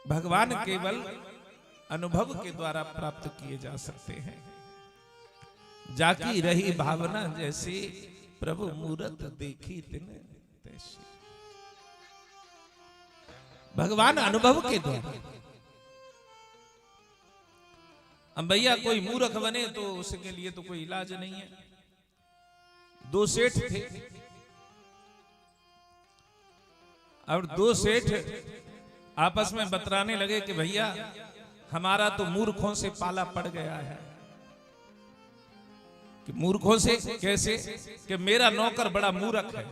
भगवान केवल अनुभव के द्वारा प्राप्त किए जा सकते हैं। जाकी रही भावना जैसे प्रभु मूरत देखी तिन तैसी। भगवान अनुभव के द्वारा। अब भैया कोई मूर्ख बने तो उसके लिए तो कोई इलाज नहीं है। दो सेठ थे और दो सेठ आपस में बतराने लगे कि भैया हमारा तो मूर्खों से पाला पड़ गया है। कि मूर्खों से कैसे? कि मेरा नौकर बड़ा मूर्ख है।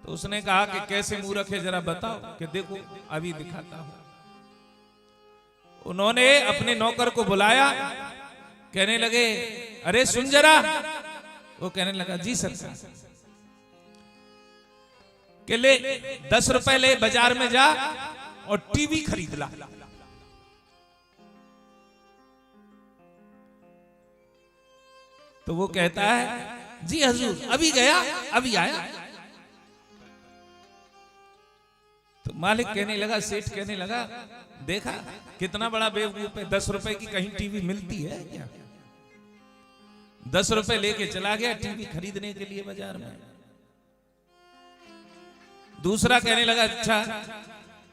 तो उसने कहा कि कैसे मूर्ख है जरा बताओ। कि देखो अभी दिखाता हूं। उन्होंने अपने नौकर को बुलाया, कहने लगे अरे सुन जरा। वो कहने लगा जी सरकार। कि ले 10 रुपए ले बाजार में जा और टीवी खरीद ला। तो वो कहता है जी हजूर अभी गया अभी आया। तो मालिक कहने लगा, सेठ कहने लगा देखा कितना बड़ा बेवकूफ है। 10 रुपए की कहीं टीवी मिलती है क्या? 10 रुपए लेके चला गया टीवी खरीदने के लिए बाजार में। दूसरा कहने लगा अच्छा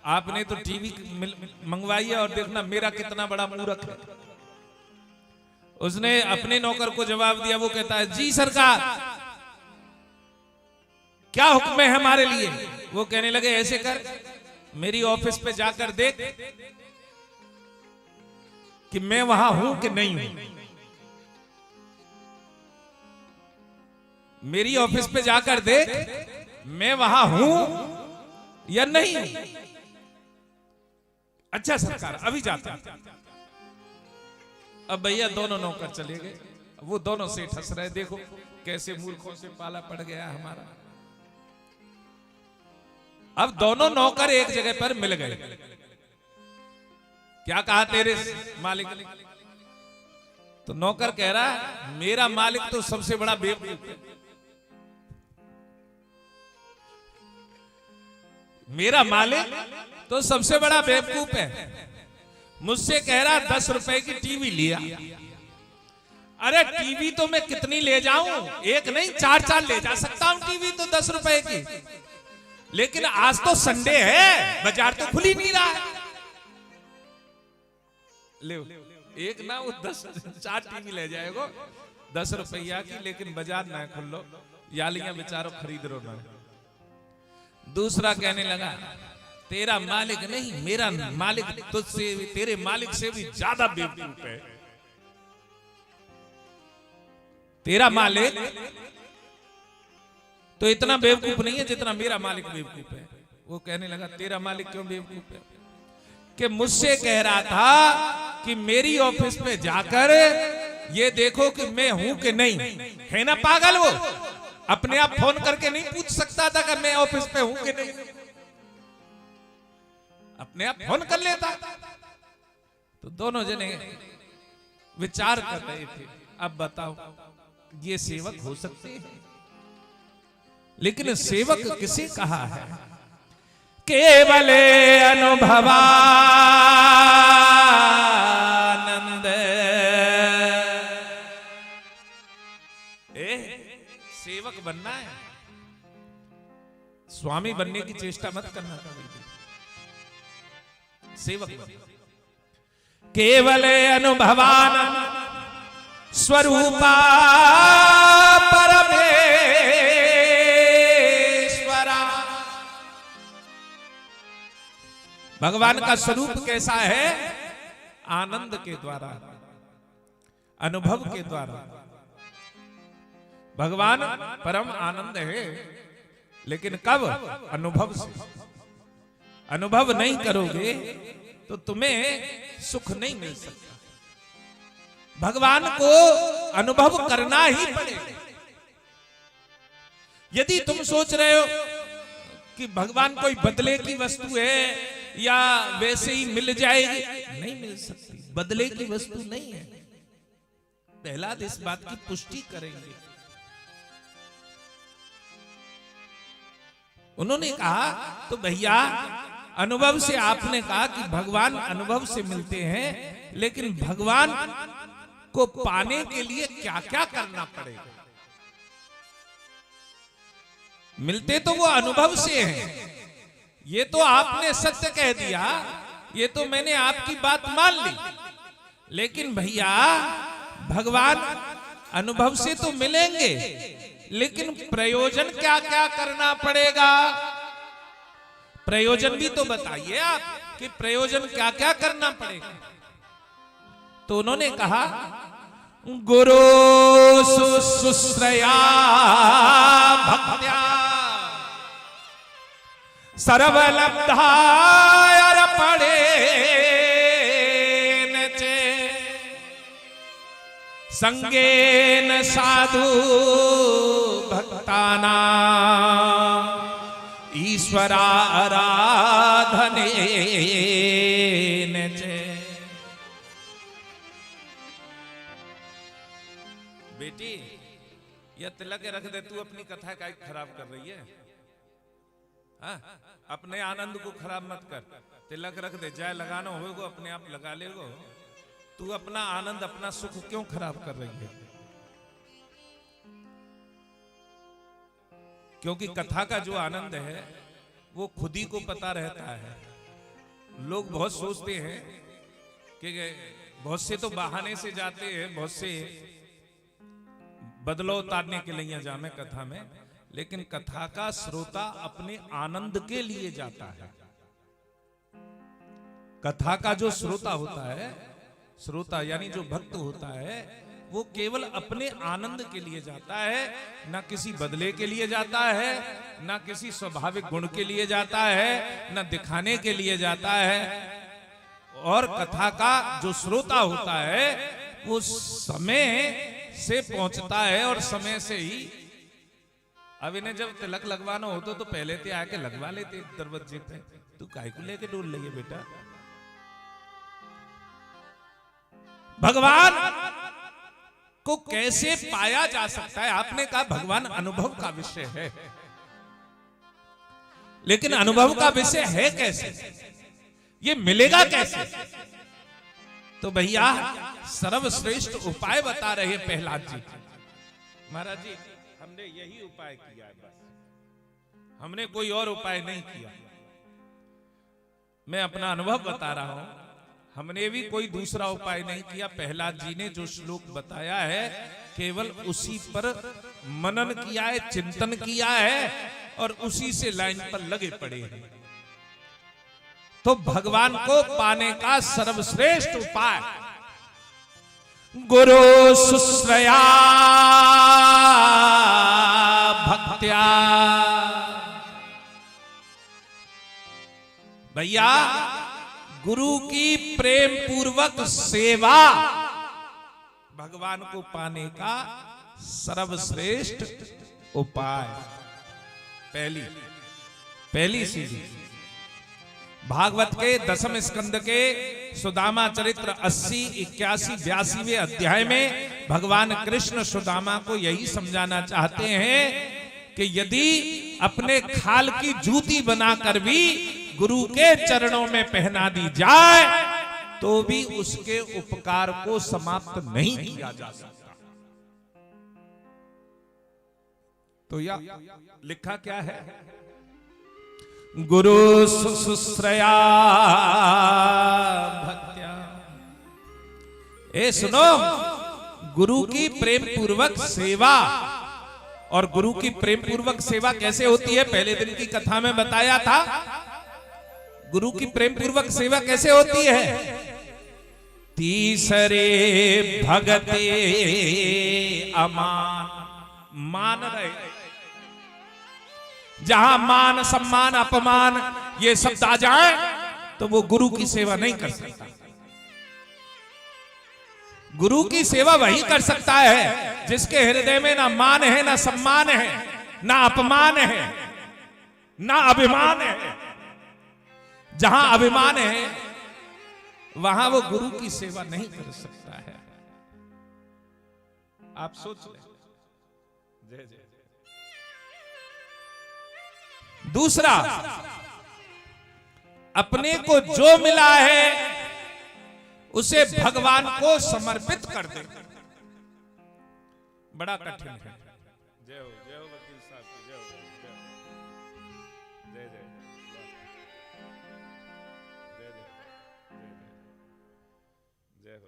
आपने तो टीवी मंगवाई है और देखना मेरा कितना बड़ा मूर्ख है। उसने अपने नौकर को जवाब दिया। वो कहता है जी सरकार क्या हुक्म है हमारे लिए? वो कहने लगे ऐसे कर मेरी ऑफिस पे जाकर देख कि मैं वहां हूं कि नहीं हूं। मेरी ऑफिस पे जाकर देख मैं वहां हूं या नहीं हूं। अच्छा सरकार अभी जाता। अब भैया दोनों नौकर चले गए। वो दोनों सेठ हंस रहे, देखो कैसे मूर्खों से पाला पड़ गया हमारा। अब दोनों नौकर एक जगह पर मिल गए। क्या कहा तेरे मालिक ने? तो नौकर कह रहा है मेरा मालिक तो सबसे बड़ा बेवकूफ है। मेरा मालिक तो सबसे बड़ा बेवकूफ है। मुझसे कह रहा 10 रुपए की टीवी लिया। अरे टीवी तो मैं कितनी ले जाऊं? एक नहीं 4 ले जा सकता हूं टीवी तो 10 रुपए की। लेकिन आज तो संडे है बाजार तो खुल ही नहीं रहा है। ले एक ना वो 4 टीवी ले जाएगा 10 रुपया की, लेकिन बाजार ना खुल लो यालियां बेचारो खरीद रो ना। दूसरा कहने लगा तेरा मालिक नहीं मेरा मालिक तुझसे तेरे मालिक से भी ज्यादा बेवकूफ है। तेरा मालिक तो इतना बेवकूफ नहीं है जितना मेरा मालिक बेवकूफ है। वो कहने लगा तेरा मालिक क्यों बेवकूफ है? कि मुझसे कह रहा था कि मेरी ऑफिस पे जाकर ये देखो कि मैं हूं कि नहीं। है ना पागल? वो अपने आप फोन करके नहीं पूछ सकता था कि मैं ऑफिस पे हूं कि नहीं? अपने आप फोन कर लेता। तो दोनों जने विचार कर रहे थे अब बताओ ये सेवक हो सकते हैं? लेकिन सेवक किसे कहा है? केवल अनुभवानंद। सेवक बनना है, स्वामी बनने की चेष्टा मत करना कभी भी। सेवक केवल अनुभवान स्वरूपा परमेश्वरा। भगवान का स्वरूप कैसा है? आनंद के द्वारा, अनुभव के द्वारा। भगवान परम आनंद है, लेकिन कब? अनुभव से। अनुभव नहीं करोगे तो तुम्हें सुख नहीं मिल सकता। भगवान को अनुभव करना ही पड़ेगा। यदि तुम सोच रहे हो कि भगवान कोई बदले की वस्तु है या वैसे ही मिल जाएगी, नहीं मिल सकती। बदले की वस्तु नहीं है। प्रहलाद इस बात की पुष्टि करेंगे। उन्होंने कहा तो भैया अनुभव से आपने कहा कि भगवान अनुभव से मिलते हैं, लेकिन भगवान को पाने के लिए क्या क्या करना पड़ेगा? मिलते तो वो अनुभव से हैं, ये तो आपने सत्य कह दिया, ये तो मैंने आपकी बात मान ली, लेकिन भैया भगवान अनुभव से तो मिलेंगे, लेकिन प्रयोजन क्या क्या करना पड़ेगा? प्रयोजन भी तो बताइए आप कि प्रयोजन क्या क्या करना पड़ेगा। तो उन्होंने कहा गुरु शुश्रया भक्त्या सर्वलब्धायर पड़े नचे संगेन साधु भक्ताना ईश्वराराधने नचे। बेटी यह तिलक रख दे, तू अपनी कथा का खराब कर रही है। हाँ? अपने आनंद को खराब मत कर, तिलक रख दे, जाए लगाना होगा अपने आप लगा लेगो। तू अपना आनंद अपना सुख क्यों खराब कर रही है? क्योंकि कथा का जो आनंद है वो खुद ही को पता रहता है। लोग बहुत सोचते हैं कि बहुत से तो बहाने से जाते हैं, बहुत से बदलाव उतारने के लिए जामे कथा में, लेकिन कथा का श्रोता अपने आनंद के लिए जाता है। कथा का जो श्रोता होता है, श्रोता यानी जो भक्त होता है, वो केवल अपने आनंद के लिए जाता है, ना किसी बदले के लिए जाता है, ना किसी स्वाभाविक गुण के लिए जाता है, ना दिखाने के लिए जाता है। और कथा का जो श्रोता होता है वो समय से पहुंचता है और समय से ही। अब इन्हें जब तिलक लगवाना होता तो पहले ते आके लगवा लेते दरवाजे पे। तू काय को लेके डोल लगे बेटा? भगवान को कैसे पाया जा सकता है? आपने कहा भगवान अनुभव का विषय है, लेकिन अनुभव का विषय है कैसे? ये मिलेगा कैसे? तो भैया सर्वश्रेष्ठ उपाय बता रहे प्रहलाद जी। महाराज जी हमने यही उपाय किया है, बस हमने कोई और उपाय नहीं किया। मैं अपना अनुभव बता रहा हूं, हमने भी कोई दूसरा उपाय नहीं किया। प्रहलाद जी ने जो श्लोक बताया है केवल उसी पर मनन किया है, चिंतन किया है और उसी से लाइन पर लगे पड़े हैं। तो भगवान को पाने का सर्वश्रेष्ठ उपाय गुरु शुश्रया भक्त्या। भैया गुरु की प्रेम पूर्वक सेवा भगवान को पाने का सर्वश्रेष्ठ उपाय। पहली सीढ़ी भागवत के 10वें स्कंद के सुदामा चरित्र 80, 81, 82वें अध्याय में भगवान कृष्ण सुदामा को यही समझाना चाहते हैं कि यदि अपने खाल की जूती बनाकर भी गुरु के चरणों में पहना दी जाए तो भी उसके उपकार को समाप्त नहीं किया जा सकता। तो यह लिखा क्या है? गुरु शुश्रया भक्त्या। ए सुनो, गुरु की प्रेम पूर्वक सेवा। और गुरु की प्रेम पूर्वक सेवा कैसे होती है? पहले दिन की कथा में बताया था। गुरु की प्रेम पूर्वक सेवा कैसे होती है? तीसरे भगते अमान। मान रहे, जहां मान सम्मान अपमान ये सब आ जाए तो वो गुरु की सेवा नहीं कर सकता। गुरु की सेवा वही कर सकता है जिसके हृदय में ना मान है, ना सम्मान है, ना अपमान है, ना अभिमान है। जहां अभिमान है वहां वो गुरु की सेवा नहीं कर सकता है। आप सोच लें। जय जय। दूसरा, अपने को जो मिला है उसे भगवान को समर्पित कर दे, बड़ा कठिन है। जय हो वकील साहब की, जय हो, जय जय जय जय हो,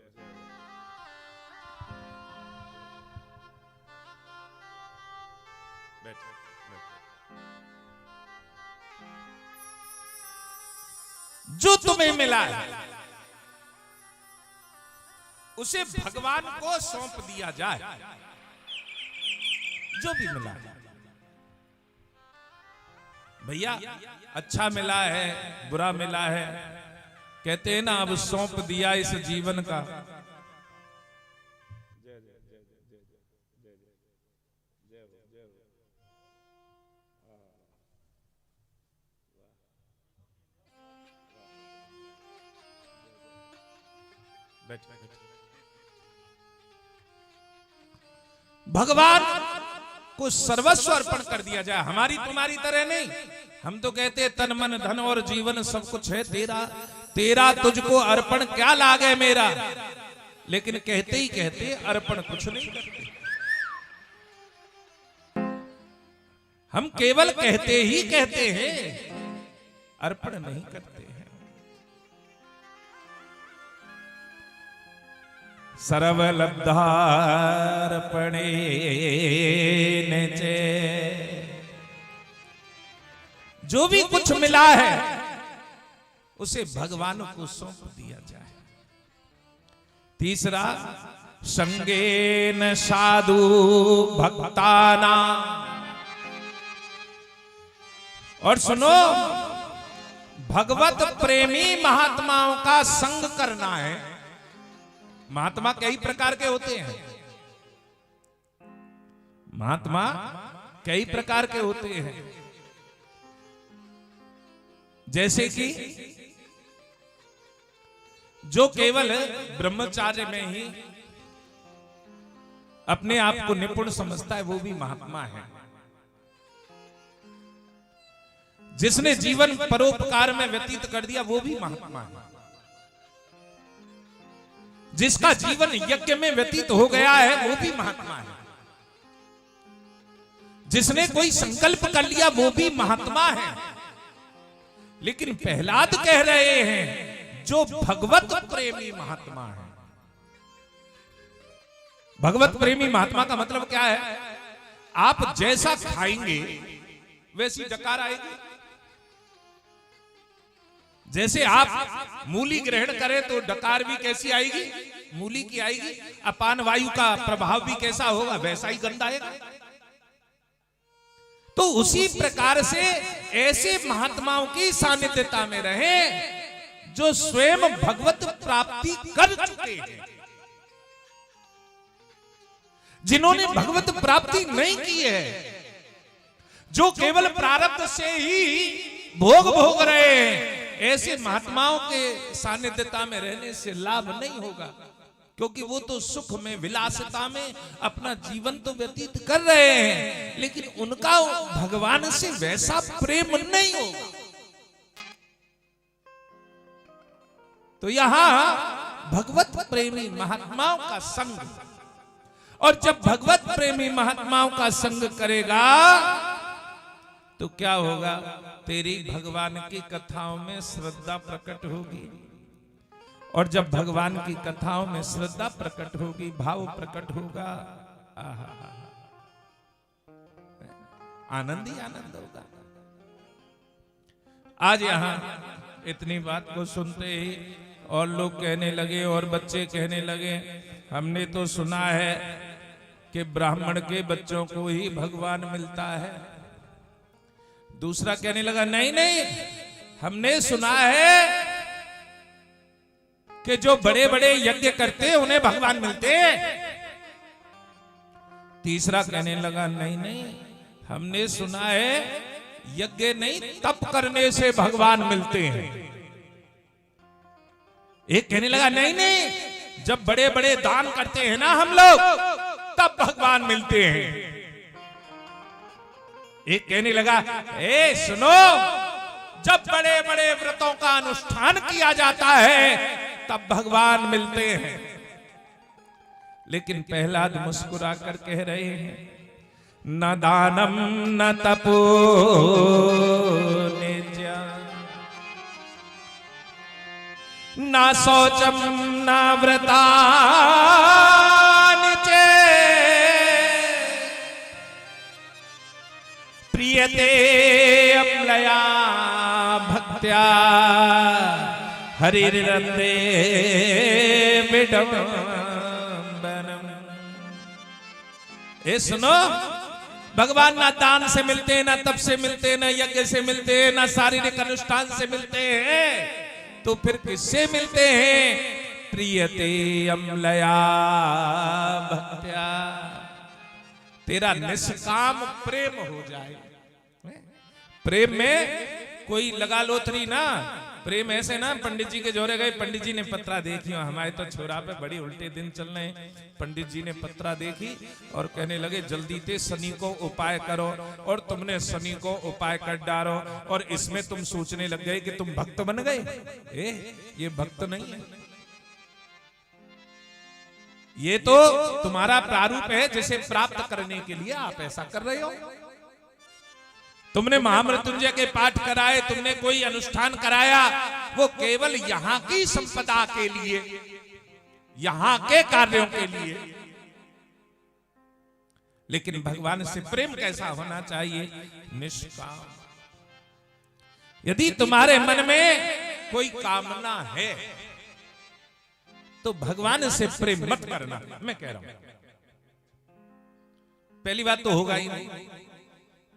बैठे। जो तुम्हें मिला है उसे भगवान को सौंप दिया जाए, जो भी मिला है। भैया अच्छा मिला है, बुरा मिला है, कहते हैं ना अब सौंप दिया इस जीवन का। भगवान को सर्वस्व अर्पण कर दिया जाए, हमारी तुम्हारी तरह नहीं। हम तो कहते तन मन धन और जीवन सब कुछ है तेरा, तेरा तुझको अर्पण क्या लागे मेरा, लेकिन कहते ही कहते अर्पण कुछ नहीं करते। हम केवल कहते ही कहते हैं, अर्पण नहीं करते हैं। सर्वलब्धार्पणे चे, जो भी कुछ मिला है उसे भगवान को सौंप दिया जाए। तीसरा, संगेन साधु भक्ताना। और सुनो, भगवत प्रेमी महात्माओं का संग करना है। महात्मा कई प्रकार के होते हैं, महात्मा कई प्रकार के होते हैं। जैसे कि जो केवल ब्रह्मचार्य में ही अपने आप को निपुण समझता है वो भी महात्मा है। जिसने जीवन परोपकार में व्यतीत कर दिया वो भी महात्मा है। जिसका जीवन यज्ञ में व्यतीत हो गया है वो भी महात्मा है। जिसने कोई संकल्प कर लिया वो भी महात्मा है। लेकिन प्रहलाद कह रहे हैं जो भगवत प्रेमी महात्मा है। भगवत प्रेमी महात्मा का मतलब क्या है? आप जैसा खाएंगे वैसी डकार आएगी। जैसे आप मूली ग्रहण करें तो डकार भी कैसी आएगी? मूली की आएगी। अपान वायु का प्रभाव भी कैसा होगा? वैसा ही गंध आएगा। तो उसी प्रकार से ऐसे महात्माओं की सानिध्यता में रहे जो स्वयं भगवत प्राप्ति कर चुके हैं। जिन्होंने भगवत प्राप्ति नहीं की है, जो केवल प्रारब्ध से ही भोग रहे हैं, ऐसे महात्माओं के सानिध्यता में रहने से लाभ नहीं होगा। क्योंकि वो तो सुख में, विलासिता में अपना जीवन तो व्यतीत कर रहे हैं, लेकिन उनका भगवान से वैसा प्रेम नहीं होगा। तो यहां भगवत प्रेमी महात्माओं का संग, और जब भगवत प्रेमी महात्माओं का संग करेगा तो क्या होगा? तेरी भगवान की कथाओं में श्रद्धा प्रकट होगी। और जब भगवान की कथाओं में श्रद्धा प्रकट होगी, भाव प्रकट होगा, आनंद ही आनंद होगा। आज यहां इतनी बात को सुनते ही और लोग कहने लगे और बच्चे कहने लगे, हमने तो सुना है कि ब्राह्मण के बच्चों को ही भगवान मिलता है। दूसरा कहने लगा, नहीं नहीं, हमने सुना है कि जो बड़े बड़े यज्ञ करते हैं उन्हें भगवान मिलते हैं। तीसरा कहने लगा, नहीं नहीं, हमने सुना है यज्ञ नहीं, तप करने से भगवान मिलते हैं। एक कहने लगा, नहीं नहीं, जब बड़े बड़े दान करते हैं ना हम लोग, तब भगवान मिलते हैं। एक कहने लगा, ए सुनो, जब बड़े बड़े व्रतों का अनुष्ठान किया जाता है तब भगवान मिलते हैं। लेकिन प्रहलाद मुस्कुरा कर कह रहे हैं, न दानम न तपो न शौचम न व्रता प्रियते अम्लया भक्त्या हरिरंदे विडम्बनम। ए सुनो, भगवान ना दान से मिलते, ना तप से मिलते, ना यज्ञ से मिलते, ना शारीरिक अनुष्ठान से मिलते हैं, तो फिर किससे मिलते हैं? प्रियते अम्लया भक्त्या, तेरा निष्काम प्रेम हो जाए। प्रेम में कोई लगा लोथरी ना, प्रेम ऐसे ना पंडित जी के जोरे गए, पंडित जी ने पत्रा देखी, हमारे तो छोरा पे बड़ी उल्टे दिन चल रहे हैं। पंडित जी ने पत्रा देखी और कहने लगे जल्दी से शनि को उपाय करो, और तुमने शनि को उपाय कर डालो, और इसमें तुम सोचने लग गए कि तुम भक्त बन गए। ये भक्त नहीं है, ये तो तुम्हारा प्रारूप है जिसे प्राप्त करने के लिए आप ऐसा कर रहे हो। तुमने महामृत्युंजय के पाठ कराए, तुमने कोई अनुष्ठान कराया, वो केवल यहां की संपदा के लिए, यहां के कार्यों के लिए। लेकिन भगवान से प्रेम कैसा होना चाहिए? निष्काम। यदि तुम्हारे मन में कोई कामना है तो भगवान से प्रेम मत करना, मैं कह रहा हूं। पहली बात तो होगा ही नहीं,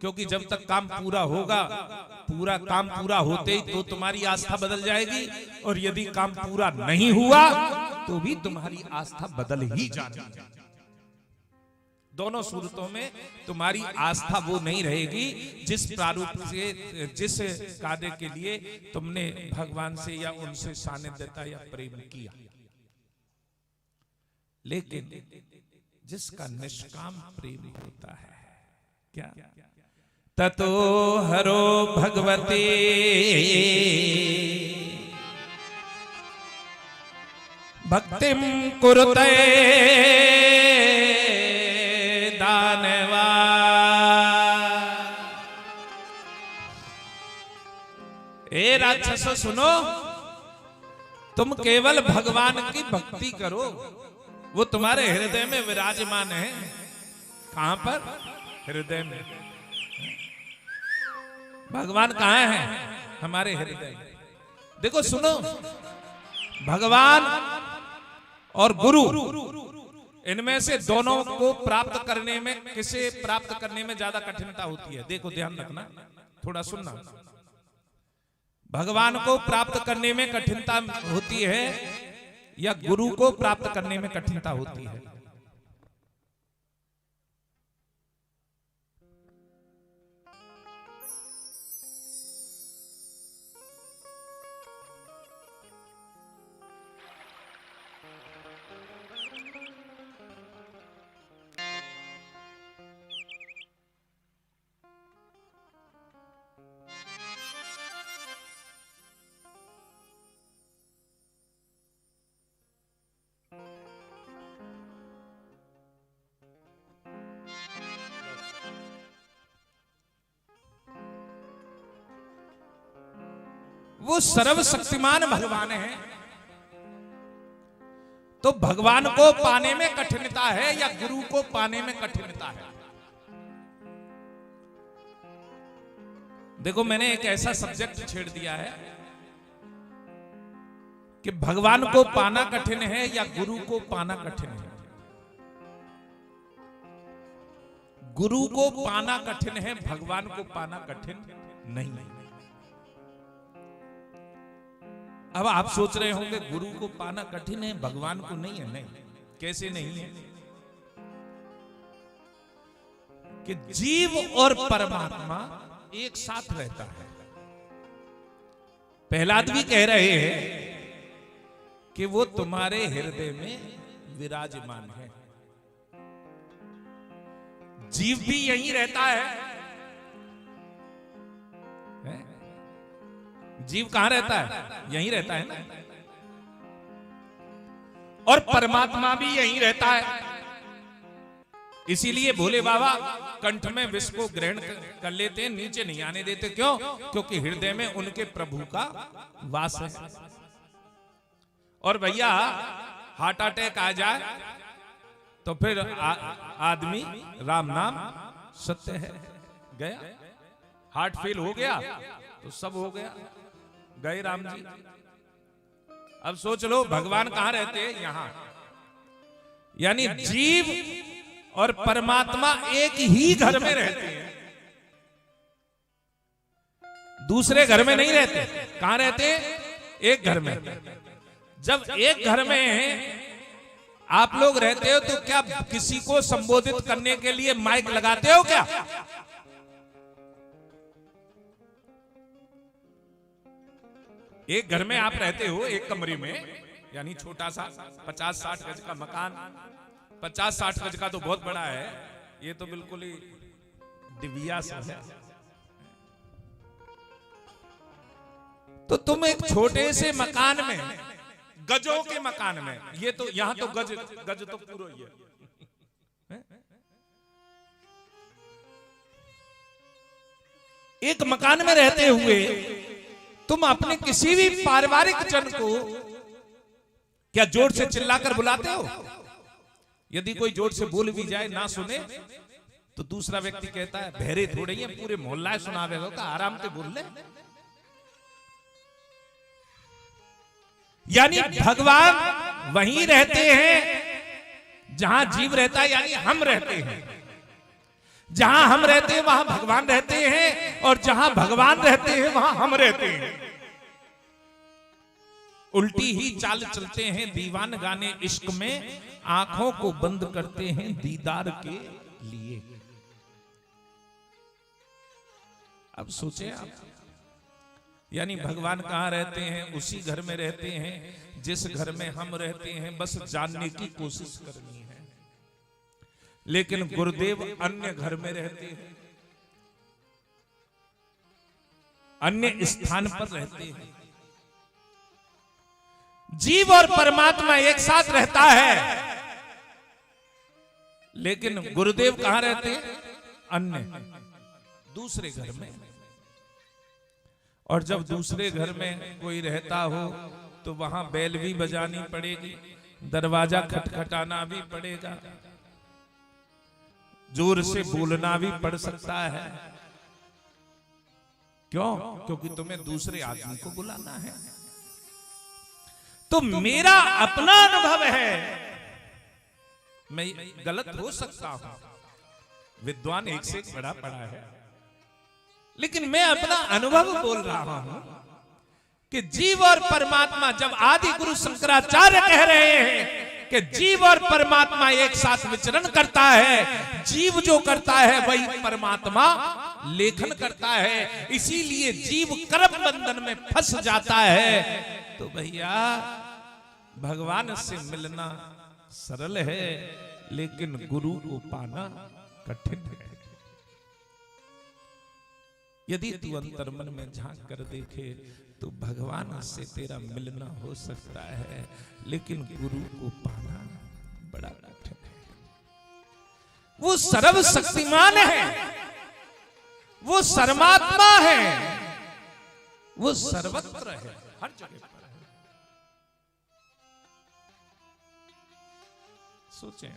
क्योंकि जब तक काम पूरा होगा, पूरा काम पूरा होते ही तो तुम्हारी आस्था बदल जाएगी, और यदि काम पूरा नहीं हुआ तो भी तुम्हारी आस्था बदल ही जाएगी। दोनों सूरतों में तुम्हारी आस्था वो नहीं रहेगी जिस प्रारूप से, जिस कार्य के लिए तुमने भगवान से या उनसे सानिध्यता या प्रेम किया। लेकिन जिसका निष्काम प्रेम होता है, क्या ततो हरो भगवते भक्तिम कुरुते दानवा। ए राक्षसो सुनो, तुम केवल भगवान की भक्ति करो, वो तुम्हारे हृदय में विराजमान है। कहां पर? हृदय में। भगवान कहां है? हमारे हृदय। देखो सुनो, भगवान और गुरु, इनमें से दोनों को प्राप्त करने में, किसे प्राप्त करने में ज्यादा कठिनता होती है? देखो ध्यान रखना, थोड़ा सुनना। भगवान को प्राप्त करने में कठिनता होती है या गुरु को प्राप्त करने में कठिनता होती है? वो सर्वशक्तिमान भगवान है, तो भगवान को पाने में कठिनता है या गुरु को पाने में कठिनता है? देखो, मैंने एक ऐसा सब्जेक्ट छेड़ दिया है कि भगवान को पाना कठिन है या गुरु को पाना कठिन है। गुरु को पाना कठिन है, भगवान को पाना कठिन नहीं। अब आप सोच रहे होंगे गुरु को पाना कठिन है, भगवान को नहीं है। नहीं, कैसे नहीं है? कि जीव और परमात्मा एक साथ रहता है। प्रहलाद भी कह रहे हैं कि वो तुम्हारे हृदय में विराजमान है। जीव भी यहीं रहता है, जीव कहां रहता है? यहीं रहता है ना। और परमात्मा भी यहीं रहता है। इसीलिए भोले बाबा कंठ में विष को ग्रहण कर लेते हैं, नीचे नहीं आने देते। क्यों? क्योंकि हृदय में उनके प्रभु का वास है। और भैया हार्ट अटैक आ जाए तो फिर आदमी राम नाम सत्य है, गया। हार्ट फेल हो गया तो सब हो गया, गए राम जी। अब सोच लो भगवान कहां रहते हैं? यहां। यानी जीव और परमात्मा एक ही घर में रहते हैं, दूसरे घर में नहीं रहते। कहां रहते हैं? एक घर में। जब एक घर में आप लोग रहते हो तो क्या किसी को संबोधित करने के लिए माइक लगाते हो क्या? एक घर में आप रहते हो, एक कमरे में, यानी छोटा सा 50-60 गज का मकान। 50-60 गज का तो बहुत बड़ा है, ये तो बिल्कुल ही डिबिया सा है। तो तुम एक छोटे से मकान में, गजों के मकान में, ये तो यहां तो गज तो पूरा ही है। एक मकान में रहते हुए तुम अपने किसी भी पारिवारिक जन को क्या जोर से चिल्लाकर बुलाते हो? यदि कोई जोर से बोल भी जाए, ना सुने, तो दूसरा व्यक्ति कहता है बहरे थोड़े ही पूरे मोहल्ला सुनावे हो, आराम से बोल ले। यानी भगवान वहीं रहते हैं जहां जीव रहता है, यानी हम रहते हैं। जहां हम रहते हैं वहां भगवान रहते हैं, और जहां भगवान रहते हैं वहां हम रहते हैं। उल्टी ही चाल चलते हैं दीवान गाने इश्क में, आंखों को बंद करते हैं दीदार के लिए। अब सोचे आप, यानी भगवान कहां रहते हैं? उसी घर में रहते हैं जिस घर में हम रहते हैं। बस जानने की कोशिश करनी है। लेकिन गुरुदेव अन्य घर में रहते हैं, अन्य स्थान पर रहते हैं। जीव और परमात्मा एक साथ रहता है, लेकिन गुरुदेव कहां रहते हैं? अन्य, दूसरे घर में। और जब दूसरे घर में कोई रहता हो तो वहां बैल भी बजानी पड़ेगी, दरवाजा खटखटाना भी पड़ेगा, जोर से बोलना भी पड़ सकता है। क्यों? क्योंकि तुम्हें दूसरे आदमी को बुलाना है। तो मेरा अपना अनुभव है, मैं गलत हो सकता हूं, विद्वान एक से एक बड़ा पड़ा है, लेकिन मैं अपना अनुभव बोल रहा हूं कि जीव और परमात्मा, जब आदि गुरु शंकराचार्य कह रहे हैं कि जीव और परमात्मा एक साथ विचरण करता है, जीव जो करता है वही परमात्मा लेखन करता है। इसीलिए जीव कर्म बंधन में फंस जाता है। तो भैया भगवान से मिलना सरल है, लेकिन गुरु को पाना कठिन है। यदि तू अंतर्मन में झांक कर देखे तो भगवान से तेरा मिलना हो सकता है, लेकिन गुरु को पाना बड़ा कठिन है। वो सर्वशक्तिमान है, वो सर्वात्मा है, वो सर्वत्र है, हर जगह पर है। सोचें